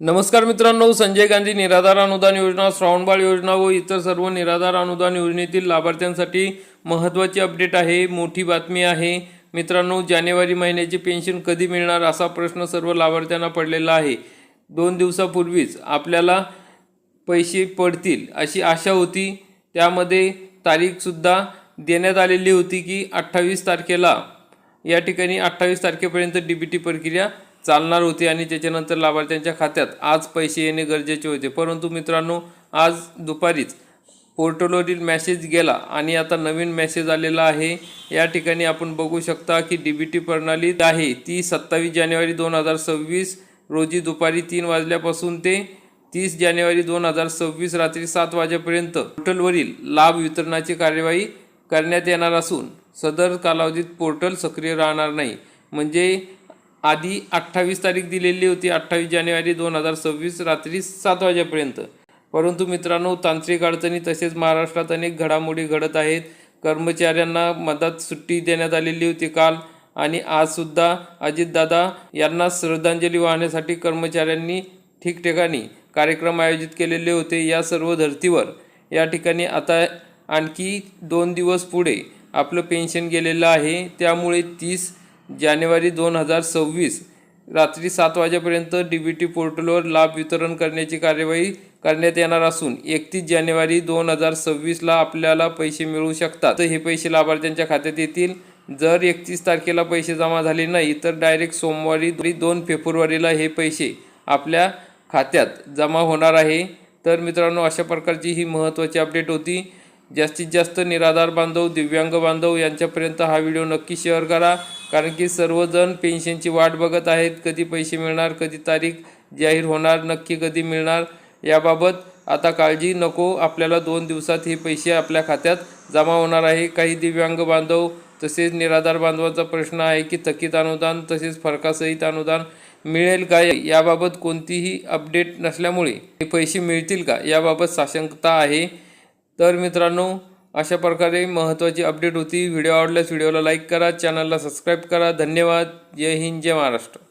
नमस्कार मित्रांनो, संजय गांधी निराधार अनुदान योजना, श्रावणबाळ योजना व इतर सर्व निराधार अनुदान योजनेतील लाभार्थ्यांसाठी महत्त्वाची अपडेट आहे. मोठी बातमी आहे मित्रांनो. जानेवारी महिन्याची पेन्शन कधी मिळणार असा प्रश्न सर्व लाभार्थ्यांना पडलेला आहे. 2 दिवसापूर्वीच आपल्याला पैसे पडतील अशी आशा होती. त्यामध्ये तारीखसुद्धा देण्यात आलेली होती की 28 तारखेला या ठिकाणी 28 तारखेपर्यंत DBT प्रक्रिया चालणार होती आणि त्याच्यानंतर लाभार्थ्यांच्या खात्यात आज पैसे येणे गरजेचे होते. परंतु मित्रांनो, आज दुपारीच पोर्टलवरील मेसेज गेला आणि आता नवीन मेसेज आलेला आहे. या ठिकाणी आपण बघू शकता की DBT प्रणाली आहे ती 27 जानेवारी 2026 रोजी दुपारी 3 वाजल्यापासून ते 30 जानेवारी 2026 रात्री 7 वाजेपर्यंत पोर्टलवरील लाभ वितरणाची कार्यवाही करण्यात येणार असून सदर कालावधीत पोर्टल सक्रिय राहणार नाही. म्हणजे आधी 28 तारीख दिलेली होती, 28 जानेवारी 2026 रात्री 7 वाजेपर्यंत. परंतु मित्रांनो, तांत्रिक अडचणी तसेच महाराष्ट्रात अनेक घडामोडी घडत आहेत. कर्मचाऱ्यांना मदत सुट्टी देण्यात आलेली होती काल आणि आजसुद्धा अजितदादा यांना श्रद्धांजली वाहण्यासाठी कर्मचाऱ्यांनी ठिकठिकाणी कार्यक्रम आयोजित केलेले होते. या सर्व धर्तीवर या ठिकाणी आता आणखी 2 दिवस पुढे आपलं पेन्शन गेलेलं आहे. त्यामुळे 30 जानेवारी 2026 रात्री 7 वाजेपर्यंत DBT पोर्टलवर लाभ वितरण करण्याची कार्यवाही करण्यात येणार असून 31 जानेवारी 2026ला आपल्याला पैसे मिळू शकतात. हे पैसे लाभार्थ्यांच्या खात्यात येतील. जर 31 तारखेला पैसे जमा झाले नाही तर डायरेक्ट सोमवारी 2 फेब्रुवारीला हे पैसे आपल्या खात्यात जमा होणार आहे. तर मित्रांनो, अशा प्रकारची ही महत्त्वाची अपडेट होती. जास्तीत जास्त निराधार बांधव, दिव्यांग बांधव यांच्यापर्यंत हा व्हिडिओ नक्की शेअर करा, कारण की सर्वजण पेन्शनची वाट बघत आहेत. कधी पैसे मिळणार, कधी तारीख जाहीर होणार, नक्की कधी मिळणार याबाबत आता काळजी नको. आपल्याला 2 दिवसात हे पैसे आपल्या खात्यात जमा होणार आहे. काही दिव्यांग बांधव तसेच निराधार बांधवांचा प्रश्न आहे की थकीत अनुदान तसेच फरकासहित अनुदान मिळेल का, याबाबत कोणतीही अपडेट नसल्यामुळे हे पैसे मिळतील का याबाबत साशंकता आहे. तर मित्रांनो, अशा प्रकारे महत्त्वाची अपडेट होती. व्हिडिओ आवडल्यास व्हिडिओला लाईक करा, चॅनलला सबस्क्राईब करा. धन्यवाद. जय हिंद, जय महाराष्ट्र.